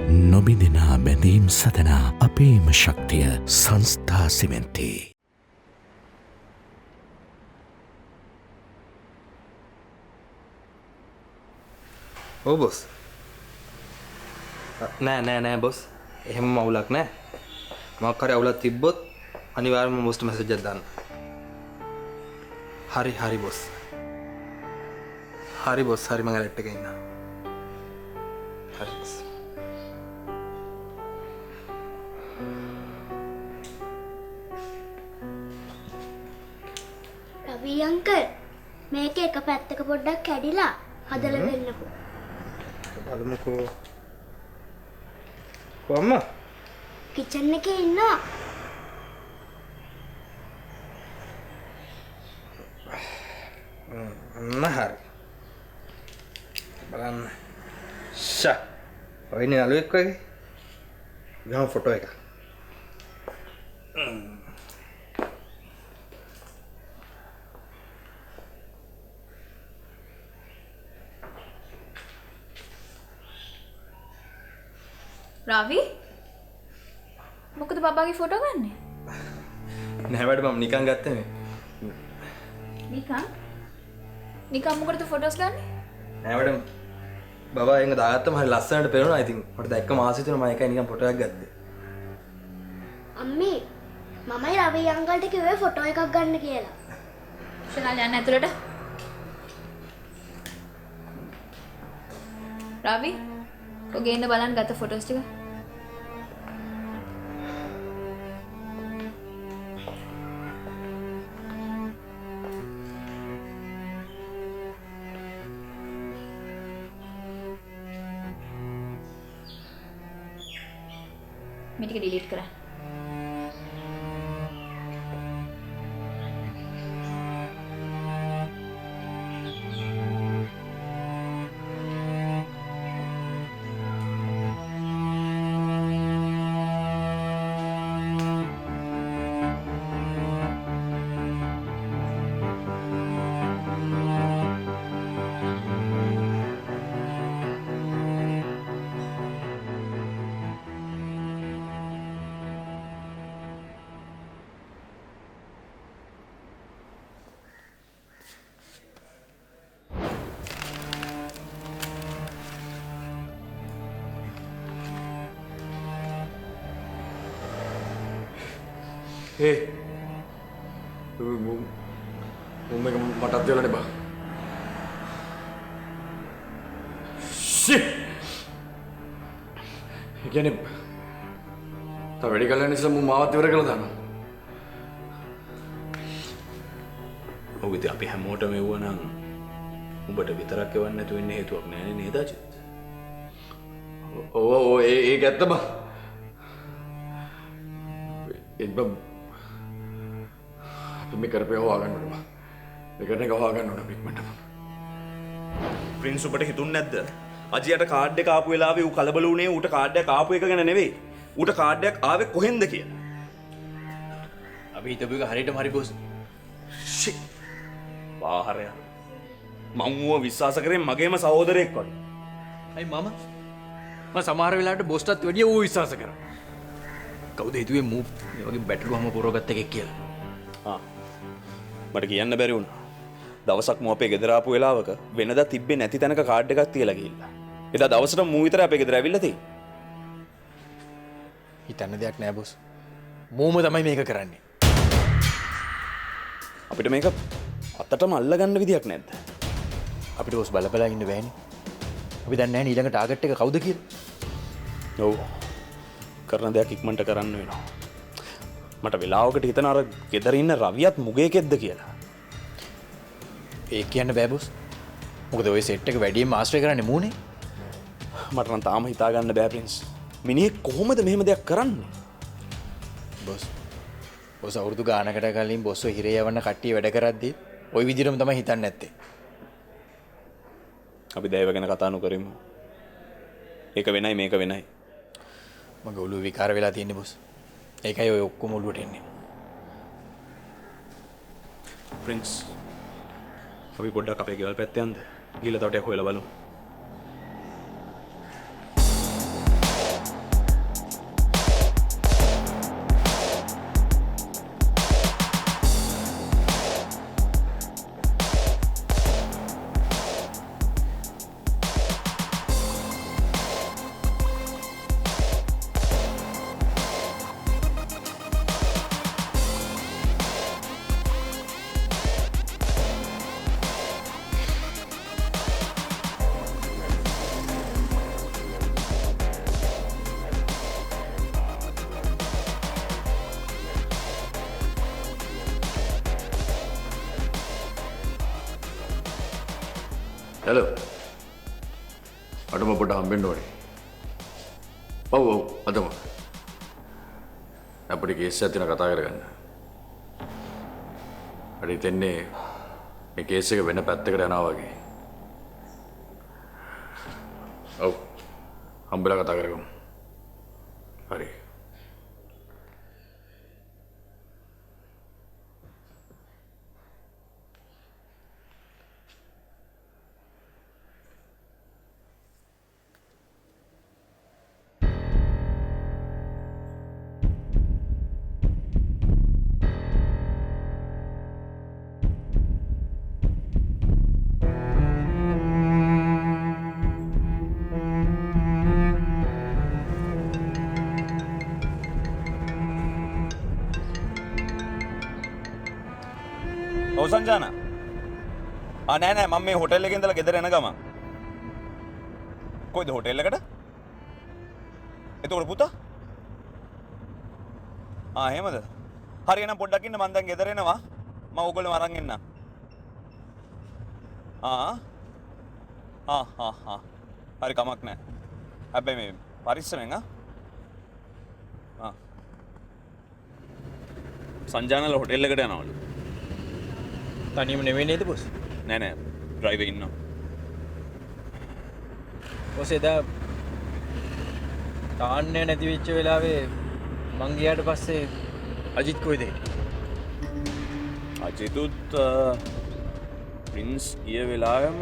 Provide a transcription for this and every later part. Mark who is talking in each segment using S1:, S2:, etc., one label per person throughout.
S1: නොබිඳෙනා බැඳීම් සතනා අපේම ශක්තිය සංස්ථා සිමෙන්ති.
S2: ඔව් බොස්. නෑ බොස්. එහෙම අවුලක් නෑ. මොකක් හරි අවුලක් තිබ්බොත් අනිවාර්යයෙන්ම බොස්ට මැසේජ් එකක් දාන්න. හරි බොස්. හරි බොස්. හරි මම ඇලර්ට් එකේ ඉන්නවා. හරි බොස්.
S3: රවි අංකල් මේක එක පැත්තක පොඩ්ඩක් කැඩිලා හදලා දෙන්නකෝ.
S2: බලමුකෝ. කොහොම?
S3: කිචන් එකේ ඉන්නවා.
S2: හරි. බලන්න. ෂා. ඔයනේ නළුවෙක් වගේ. ගහමු ෆොටෝ එක.
S4: රවි මොකද බබාගේ ෆොටෝ ගන්නෙ?
S2: නෑ වැඩ මම නිකන් ගත්තේ මේ.
S4: නිකන් මොකටද ෆොටෝස් ගන්නෙ?
S2: නෑ වැඩ බබා එංග දාගත්තම හරි ලස්සනට පේනවා. ඉතින් මට දැක්ක මාසෙ තුන මම එකයි නිකන් ෆොටෝ එකක් ගත්තේ.
S3: අම්මේ මමයි රවි අංකල්ට කිව්වේ ෆොටෝ එකක් ගන්න කියලා.
S4: ශනාල් යන්න ඇතුළට. රවි ඔගේ ඉන්න බලන්න ගත්ත ෆොටෝස් ටික. මේ ටික ඩිලීට් කරන්න.
S5: Hey, මේක මටත් වෙලානේ බා. Shit. ඒ කියන්නේ තව වැඩි කලින් නිසා මම මාවත් ඉවර කළා දානවා.
S6: ඔව් ඉතින් අපි හැමෝටම එවුවනම් උඹට විතරක් එවන්න නැතුව ඉන්න හේතුවක් නැහැ නේද අජිත්?
S5: ඔව් ඒක ඇත්ත බා. ඒක මේ කරපේ හොයාගන්න ඕනේ බා. මේ කරන එක හොයාගන්න ඕනේ පිටමටම.
S6: ප්‍රින්ස් ඔබට හිතුන්නේ නැද්ද? අජියට කාඩ් එක ආපු වෙලාවේ ඌ කලබල වුණේ ඌට කාඩ් එකක් ආපු එක ගැන නෙවෙයි. ඌට කාඩ් එකක් ආවේ කොහෙන්ද කියලා.
S7: අපි හිතපු එක හරියටම හරි බොස්.
S6: ෂිට්. බාහරය. මම ඌව විශ්වාස කරේ මගේම සහෝදරයෙක් වගේ.
S7: අයි මම සමහර වෙලාවට බොස්ටත් වැඩිය ඌ විශ්වාස කරා. කවුද හිතුවේ මූ මේ වගේ බැටළුවම පුරවගත්ත එකෙක් කියලා.
S6: මට කියන්න බැරි වුණා. දවසක් මම අපේ ගෙදර ආපු වෙලාවක වෙනදා තිබ්බේ නැති තැනක කාඩ් එකක් තියලා ගිහිල්ලා. එදා දවසට මූ විතරයි අපේ ගෙදර ඇවිල්ලා තියෙන්නේ.
S7: හිතන්න දෙයක් නෑ බොස්. මූම තමයි මේක කරන්නේ.
S6: අපිට මේක අතටම අල්ලගන්න විදියක් නැද්ද?
S7: අපිට බොස් බලබලා ඉන්න බෑනේ. අපි දන්නේ නැහැ ඊළඟ ටාගට් එක කවුද කියලා.
S6: ඔව්. කරන දෙයක් ඉක්මනට කරන්න වෙනවා. මට වෙලාවකට හිතන අර ගෙදර ඉන්න රවියත් මුගේකෙද්ද කියලා.
S7: ඒක කියන්න බෑ බොස්. මොකද ඔය සෙට් එක වැඩියෙන් ආශ්‍රය කරන්නේ මූනේ.
S6: මට නම් තාම හිතා ගන්න බෑ ප්‍රින්ස්. මිනිහෙක් කොහොමද මෙහෙම දෙයක් කරන්නේ?
S7: බොස් අවුරුදු ගානකට කලින් බොස්ව හිරේ යවන්න කට්ටිය වැඩ කරද්දි ওই විදිහටම තමයි හිතන්නේ නැත්තේ.
S6: අපි දයව ගැන කතා නොකරමු. ඒක වෙනයි මේක වෙනයි.
S7: මගේ ඔළුව විකාර වෙලා තියෙන්නේ බොස්. ඒකයි ඔය ඔක්කොම ඔළුවට එන්නේ.
S6: ප්‍රින්ස් අපි පොඩ්ඩක් අපේ ගෙවල් පැත්තේ යන්න. ගිහලා තව ටිකක් හොයලා බලමු.
S5: හලෝ අටම පොට හම්බෙන්න ඕනේ. ඔව් අදම අපිට කේස් එකක් තියෙන කතා කරගන්න. හරි දෙන්නේ මේ කේස් එක වෙන පැත්තකට යනවා වගේ. ඔව් හම්බෙලා කතා කරගමු. හරි.
S6: ඔව් සංජාන. නෑ මම මේ හොටෙල් එකේ ඉඳලා ගෙදර එන ගමන්. කොයිද හොටෙල් එකට? එතකොට පුතා? එහෙමද? හරි එහෙනම් පොඩ්ඩක් ඉන්න මම දැන් ගෙදර එනවා. මම ඕගොල්ලෝ අරන් එන්නම්. හරි කමක් නෑ. හැබැයි මේ පරිස්සමෙන් සංජානල හොටෙල් එකට යනවලු.
S7: තනියම නෙවෙයි නේද බොස්?
S6: නෑ ඩ්‍රයිවර් ඉන්නවා.
S7: බොස් එදා තාන්නේ නැති වෙච්ච වෙලාවේ මං ගියාට පස්සේ අජිත් කොයිද?
S6: අජිතුත් ප්‍රින්ස් ගිය වෙලාවෙම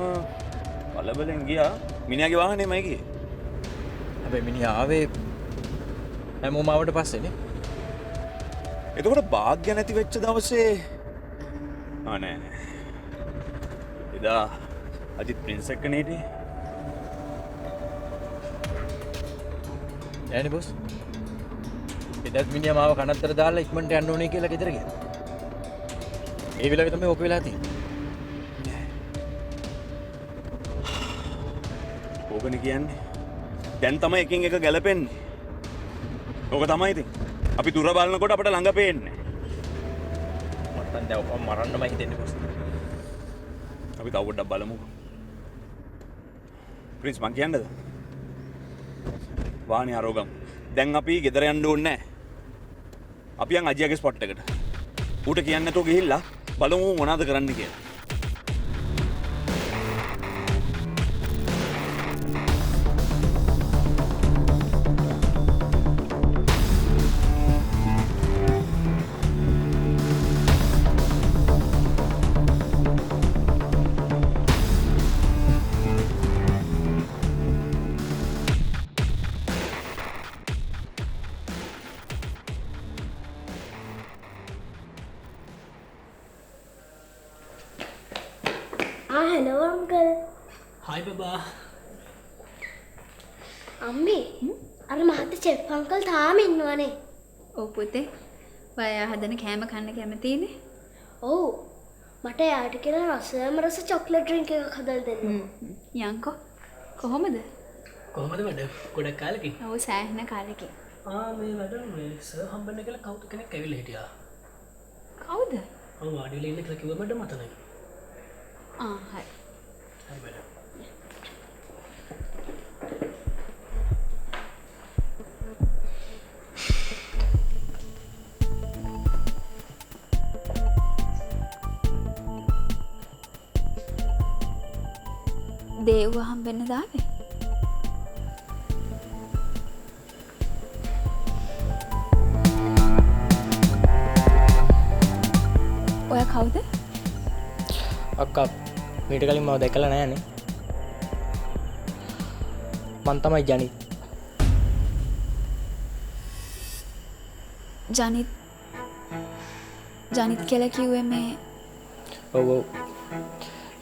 S6: බලබලෙන් ගියා. මිනිහාගේ වාහනේමයි ගියේ.
S7: හැබැයි මිනිහා ආවේ හැමෝම ආවට පස්සේනේ.
S6: එතකොට භාග්‍ය නැති වෙච්ච දවසේ නෑ එදා අජිත් ප්‍රින්ස් එක්ක නේද?
S7: නෑනේ බොස්. එදත් මිනිහා මාව කනත්තර දාලා ඉක්මනට යන්න ඕනේ කියලා ගෙදර ගියා. ඒ වෙලාවේ තමයි ඔක වෙලා තියෙන්නේ.
S6: ඕකනේ කියන්නේ. දැන් තමයි එකින් එක ගැලපෙන්නේ. ඕක තමයි ඉතින්. අපි දුර බලනකොට අපිට ළඟ පේන්නේ.
S7: මට දැන් ඔක මරන්නම හිතෙන්නේ බොස්.
S6: අපි තව පොඩ්ඩක් බලමු. ප්‍රින්ස් මං කියන්නද? වාහනේ අරෝගම්. දැන් අපි ගෙදර යන්න ඕනේ නැහැ. අපි යන් අජියාගේ ස්පොට් එකට. ඌට කියන්න නැතුව ගිහිල්ලා බලමු මොනවද කරන්න කියලා.
S3: hello uncle.
S8: Hi baba.
S3: අම්මි අර මහත්තයා චෙෆ් අංකල් තාම ඉන්නවනේ.
S4: ඔව් පුතේ. ඔයා හදන කෑම කන්න කැමතිනේ?
S3: ඔව්. මට යාට කියලා රස චොක්ලට් ඩ්‍රින්ක් එකක් හදලා දෙන්න.
S4: යන්කෝ. කොහොමද?
S8: කොහොමද වැඩ? ගොඩක් කාලෙකින්.
S4: ඔව් සෑහෙන කාලෙකින්.
S8: මේ වැඩ මේ සර් හම්බෙන්න කියලා කවුද කෙනෙක් ඇවිල්ලා හිටියා.
S4: කවුද?
S8: මම වාඩි වෙලා ඉන්න කියලා කිව්ව මට මතක නැහැ.
S4: හරි.
S8: හරි වැඩ.
S4: දේව්ව හම්බෙන්න දාවේ? ඔයා කවුද?
S8: අක්කා මීට කලින් මම දැකලා නෑනේ. මං තමයි ජනිත්.
S4: ජනිත් කියලා කිව්වේ මේ
S8: ඔව් ඔව්.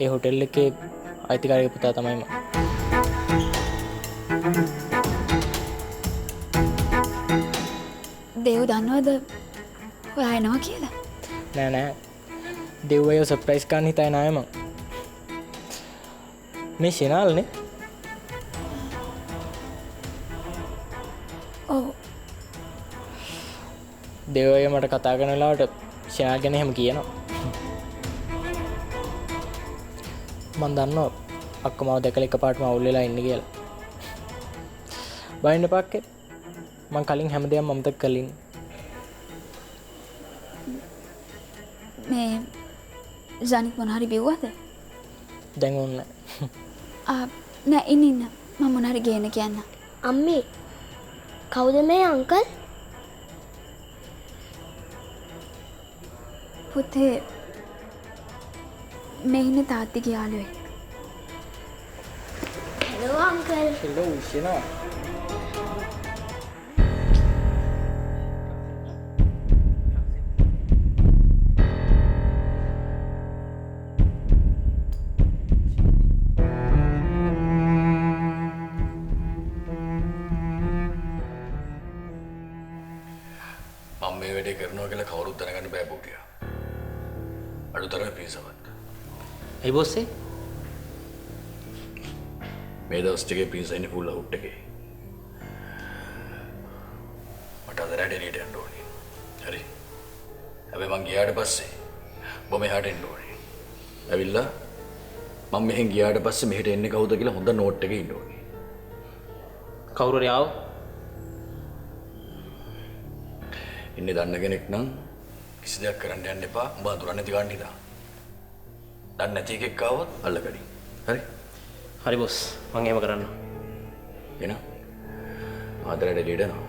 S8: ඒ හොටෙල් එකේ අයිතිකාරගේ පුතා තමයි මම.
S4: දේව් දන්නවද ඔයා එනවා කියලා?
S8: නෑ දෙව්වයෝ සර්ප්‍රයිස් කරන්න හිතයි නෑ මං. මේ ෂෙනාල්නේ.
S4: ඔව්.
S8: දෙව්වයෝ මට කතා කරන වෙලාවට ෂෙනාල් ගැන එහෙම කියනවා. මං දන්නවා අක්ක මාව දැකලා එකපාරටම අවුල් වෙලා ඉන්නේ කියලා. බයින්න පාක්කේ මං කලින් හැමදේම අමතක කලින්
S4: මේ ජනික් මොන හරි බිව්වද?
S8: දැන් ඕන්න
S4: නෑ ඉන්න මම මොන හරි ගේන්න කියන්න.
S3: අම්මේ කවුද මේ අංකල්?
S4: පුතේ මේ ඉන්නේ තාත්තිගේ යාළුවෙක්.
S3: Hello uncle.
S8: හෙලෝ උෂිනා
S5: මම මේ වැඩේ කරනවා කියලා කවුරුත් දැනගන්න බෑ පුටියා. අඩුතරමේ පින්සවත්.
S8: ඒ බොස්සේ
S5: මේ දවස් ටිකේ පින්ස ඉන්නේ ෆුල් අවුට් එකේ. මට අද රැඩේට යන්න ඕනේ. හරි. හැබැයි මං ගියාට පස්සේ ඔබ මෙහාට එන්න ඕනේ. ඇවිල්ලා මම මෙහෙන් ගියාට පස්සේ මෙහෙට එන්නේ කවුද කියලා හොඳ නෝට් එකේ ඉන්න ඕනේ.
S8: කවුරු හරි ආව
S5: ඉන්නේ දන්න කෙනෙක් නම් කිසි දෙයක් කරන්න යන්න එපා. උඹ අඳුරන්නේ නැති ගන්න ඉඳා. දන්නේ නැති එකෙක් ආවොත් අල්ලගනි. හරි?
S8: හරි බොස් මං එහෙම කරන්න.
S5: එන. ආදරයට ලීඩනවා.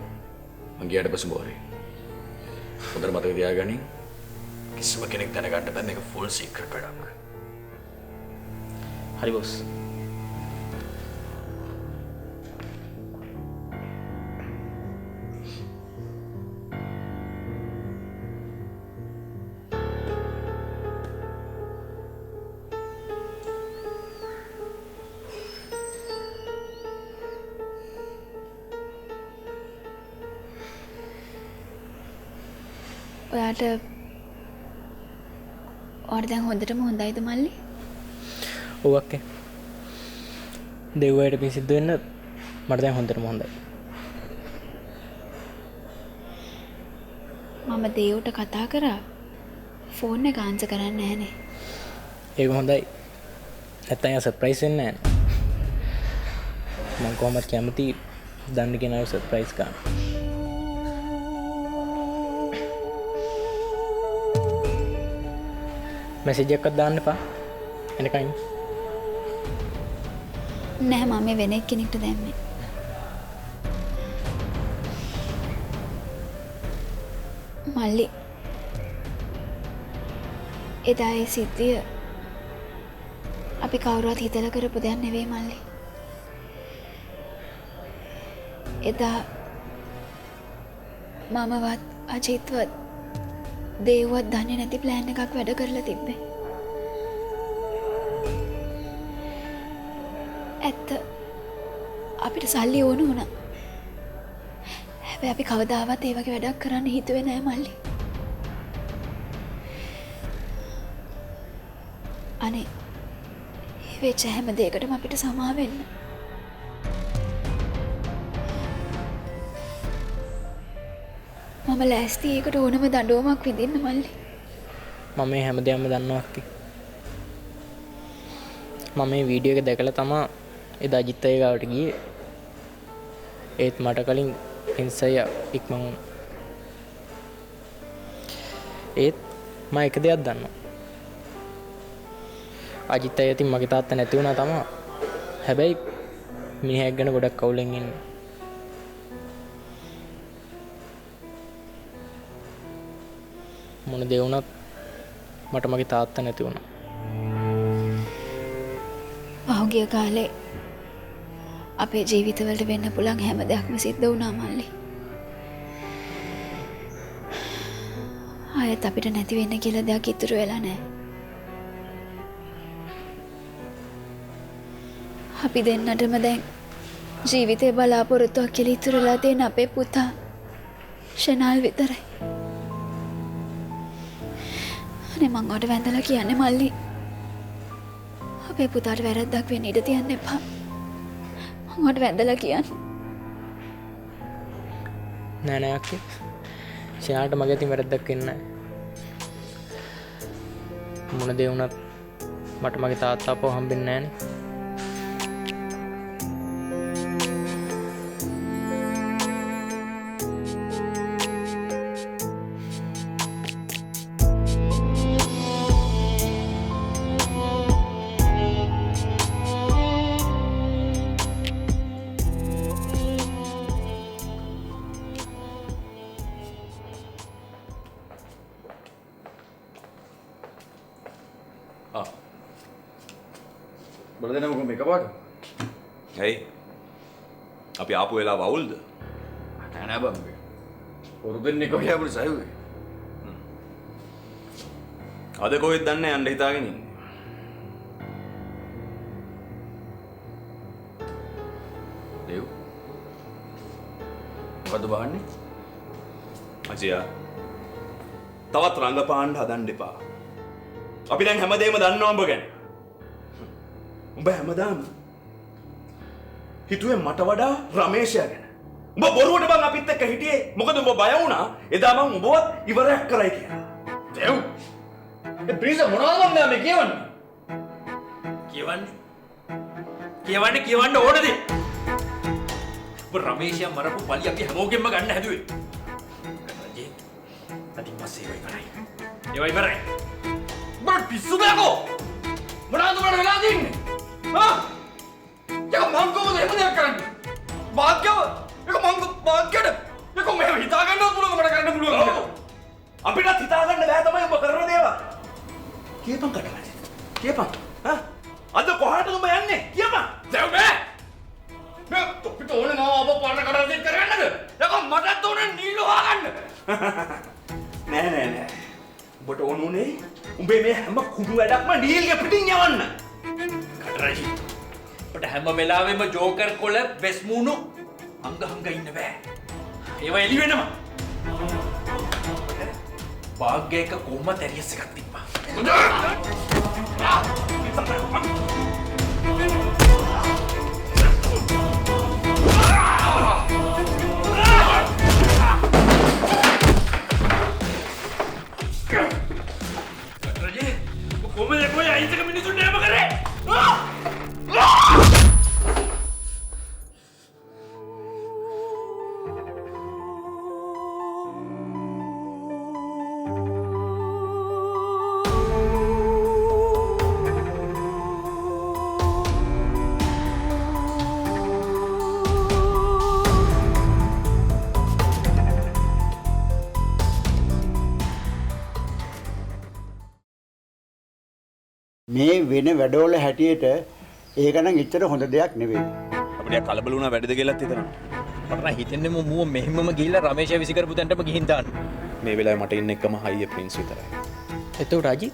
S5: මං ගියාට පස්සේ බෝරේ. හොඳට මතක තියාගනි. කිසිම කෙනෙක් දැනගන්න බෑ මේක ෆුල් සීක්‍රට් වැඩක්.
S8: හරි බොස්.
S4: ඔයාට දැන් හොඳටම හොඳයිද මල්ලි?
S8: ඔව් අක්කේ. දෙව්වයට පින් සිද්ධ වෙන්න මට දැන් හොඳටම හොඳයි.
S4: මම දේවට කතා කරා ෆෝන් එක ආන්සර් කරන්නේ නැහනේ.
S8: ඒක හොඳයි. නැත්තම් යා සර්ප්‍රයිස් වෙන්නේ නැහැ. මම කොහොමද කැමති දන්න කෙනාව සර්ප්‍රයිස් කරන්න. මෙසේජ් එකක් දාන්න එපා. එනකන්.
S4: නැහැ මම මේ වෙන කෙනෙක්ට දැම්මේ. මල්ලි එදා ඒ සිද්ධිය අපි කවුරුවත් හිතලා කරපු දෙයක් නෙවෙයි මල්ලි. එදා මමවත් අජිත්වත් දේවවත් දන්නේ නැති ප්ලෑන් එකක් වැඩ කරලා තිබ්බේ. ඇත්ත අපිට සල්ලි ඕන වුණා. හැබැයි අපි කවදාවත් ඒ වගේ වැඩක් කරන්න හිතුවේ නෑ මල්ලි. අනේ ඒ වෙච්ච හැම දෙයකටම අපිට සමා වෙන්න. මම ලෑස්ති ඒකට ඕනම දඬුවමක් විඳින්න මල්ලි.
S8: මම මේ හැමදේම දන්නවා අක්කේ. මම මේ වීඩියෝ එක දැකලා තමා එදා අජිත් අය ගාවට ගියේ. ඒත් මට කලින් පින්සය ඉක්මන් වුණා. ඒත් මම එක දෙයක් දන්නවා. අජිත් අය ඉතින් මගේ තාත්තා නැති වුණා තමා. හැබැයි මිනිහෙක් ගැන ගොඩක් කවුලෙන් ඉන්නේ. මොන දේ වුණත් මට මගේ තාත්තා නැති වුණා.
S4: පහුගිය කාලේ අපේ ජීවිතවලට වෙන්න පුළුවන් හැම දෙයක්ම සිද්ධ වුණා මල්ලි. ආයෙත් අපිට නැති වෙන්න කියලා දෙයක් ඉතුරු වෙලා නැහැ. අපි දෙන්නටම දැන් ජීවිතේ බලාපොරොත්තුවක් කියලා ඉතුරුලා තියෙන අපේ පුතා ෂෙනල් විතරයි. අනේ මං ඔයාට වැඳලා කියන්නේ මල්ලි. අපේ පුතාට වැරද්දක් වෙන්න ඉඩ තියන්න එපා. මං ඔයාට වැඳලා කියන්නේ.
S8: නෑ නෑ අක්කේ. ෂෙනල්ට මගේ අතින් වැරද්දක් වෙන්නේ නෑ. මොන දේ වුණත් මට මගේ තාත්තා අපව හම්බෙන්නේ නෑනේ.
S5: බල දෙනම කොහොම එකපාරට?
S6: ඇයි? අපි ආපු වෙලාව අවුල්ද?
S5: නෑ නෑ බම්බේ. පොරු දෙන්නේ කොහේ අපිට සයුවේ?
S6: අද කොහෙද දන්නේ යන්න හිතාගෙන ඉන්නේ.
S5: දේව්. මොකද බහන්නේ?
S6: අජයා. තවත් රංගපාන්න හදන්න එපා. අපි දැන් හැමදේම දන්නවා උඹ ගැන. උඹ හැමදාම හිතුවේ මට වඩා රමේෂයා ගැන. උඹ බොරුවට බං අපිත් එක්ක හිටියේ. මොකද උඹ බය වුණා එදා මං උඹවත් ඉවරයක් කරයි කියලා.
S5: දේව්. ඒ ප්‍රීස මොනවද මම මේ කියවන්නේ?
S7: කියවන්න ඕනද? ඔබ රමේෂයා මරපු පලි අපි හැමෝගෙම ගන්න හැදුවේ. රජේ අතින් පස්සේ ඒවා ඉවරයි. බඩ පිස්සුද යකෝ? මොනවද උඹට වෙලා තින්නේ? හා? යකෝ මං කොහොමද එහෙම දෙයක් කරන්නේ? වාක්‍යව යකෝ මං වාක්‍යද? යකෝ මෙහෙම හිතා ගන්නවත් පුළුවන් මට කරන්න පුළුවන්.
S6: අපිටත් හිතාගන්න බෑ තමයි උඹ කරන දේවල්. කියපන් කටලා. කියපන්. හා? අද කොහාටද උඹ යන්නේ? කියපන්.
S7: දැන් බෑ. මේ තොපිට ඕනේ නෝ ඔබ පාට කරලා දෙන්න කරන්නද? යකෝ මටත් ඕනේ නිල් හොයාගන්න.
S6: නෑ. උඹට ඕන උනේ උඹේ මේ හැම කුඩු වැඩක්ම නීල්ගේ පිටින් යවන්න.
S7: කටරජි. ඔබට හැම වෙලාවෙම ජෝකර් කොළ වෙස්මුණු හංග ඉන්න බෑ. ඒවා එළි වෙනවා. භාග්‍යයක කොහොමද ඇරියස් එකක් තිබ්බා. කටරජි කොහොමද කොයි අයිතක මිනිසුන්ට එම කරේ?
S9: මේ වෙන වැඩවල හැටියට ඒක නම් එච්චර හොඳ දෙයක් නෙවෙයි.
S6: අපිට කලබල වුණා වැඩද කියලාත් හිතනවා.
S7: මට නම් හිතෙන්නේ මූව මෙහෙමම ගිහිල්ලා රමේෂයා විසි කරපු තැනටම ගිහින් දාන්න.
S6: මේ වෙලාවේ මට ඉන්න එකම හයිය ප්‍රින්ස් විතරයි.
S8: එතකොට අජිත්